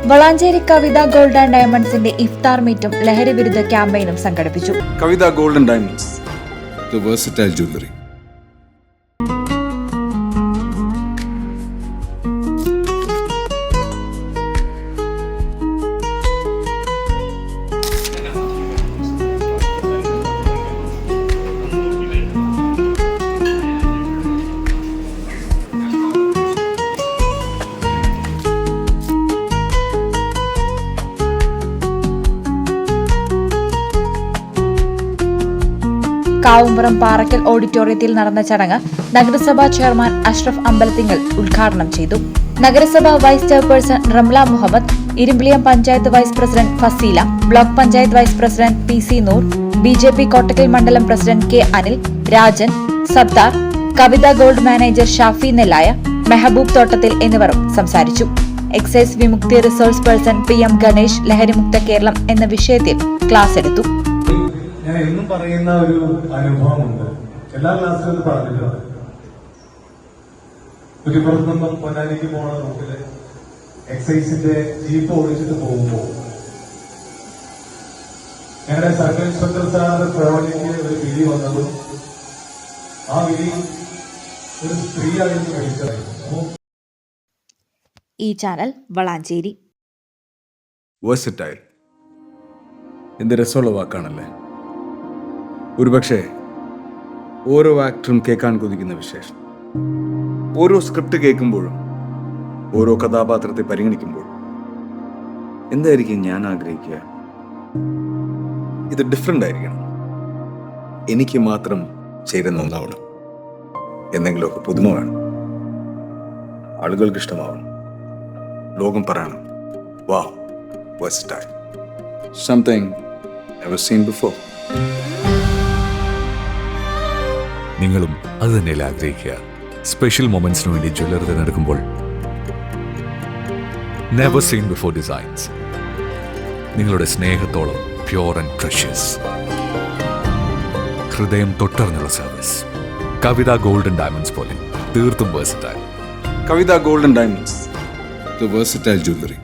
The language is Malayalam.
വളാഞ്ചേരി കവിത ഗോൾഡ് ആൻഡ് ഡയമണ്ട്സിന്റെ ഇഫ്താർ മീറ്റും ലഹരി വിരുദ്ധ ക്യാമ്പയിനും സംഘടിപ്പിച്ചു. Kavitha gold and diamonds, the versatile jewelry. Kavumpuram Parakkal ഓഡിറ്റോറിയത്തിൽ നടന്ന ചടങ്ങ് നഗരസഭാ ചെയർമാൻ അഷ്റഫ് അമ്പലത്തിങ്കൽ ഉദ്ഘാടനം ചെയ്തു. നഗരസഭാ vice chairperson Ramla Muhammad, Irumbiliyam panchayat vice president Faseela, block panchayat vice president PC Noor, BJP Kottakkal മണ്ഡലം president K Anil, Rajan, Sathar, Kavitha gold manager Shafi Nellaya, Mehaboob Thottathil എന്നിവർ സംസാരിച്ചു. Excise Vimukthi resource person PM Ganesh ലഹരിമുക്ത കേരളം എന്ന വിഷയത്തിൽ ക്ലാസ് എടുത്തു. ഞാൻ എന്നും പറയുന്ന ഒരു അനുഭവമുണ്ട്. എല്ലാ ക്ലാസ്സിലും പറഞ്ഞിട്ടുണ്ട്. കുറ്റിപ്പുറത്ത് നിന്നും പൊന്നാനിക്ക് പോണ റൂട്ടില് എക്സൈസിന്റെ ജീപ്പ് ഓടിച്ചിട്ട് പോകുമ്പോൾ ഞങ്ങളുടെ സർക്കിൾ ഇൻസ്പെക്ടർ സാറിന്റെ പ്രവണിക്ക് ഒരു വിളി വന്നതും ആ വിളി ഒരു സ്ത്രീയായിരുന്നു കഴിച്ചതായിരുന്നു. ഈ ചാനൽ വളാഞ്ചേരി. വേഴ്സറ്റൈൽ എന്ത് രസമുള്ള വാക്കാണല്ലേ. ഒരുപക്ഷെ ഓരോ ആക്ടറും കേൾക്കാൻ കൊതിക്കുന്ന വിശേഷം. ഓരോ സ്ക്രിപ്റ്റ് കേൾക്കുമ്പോഴും ഓരോ കഥാപാത്രത്തെ പരിഗണിക്കുമ്പോഴും എന്തായിരിക്കും ഞാൻ ആഗ്രഹിക്കുക? ഇത് ഡിഫറെൻ്റ് ആയിരിക്കണം, എനിക്ക് മാത്രം ചേരുന്ന ഒന്നാവണം, എന്തെങ്കിലുമൊക്കെ പുതുമ വേണം, ആളുകൾക്ക് ഇഷ്ടമാവണം, ലോകം പറയണം, വാവ്, versatile, something never seen before. നിങ്ങളും അത് തന്നെയല്ലേ ആഗ്രഹിക്കുക? സ്പെഷ്യൽ മൊമെന്റ്സിന് വേണ്ടി ജ്വല്ലറി തിരഞ്ഞെടുക്കുമ്പോൾ നെവർ സീൻ ബിഫോർ ഡിസൈൻസ്, നിങ്ങളുടെ സ്നേഹത്തോളം പ്യോർ ആൻഡ് പ്രഷ്യസ്, ഹൃദയം തൊട്ടറിഞ്ഞുള്ള service. Kavitha gold and diamonds പോലെ തീർത്തും versatile. Kavitha gold and diamonds, the versatile jewelry.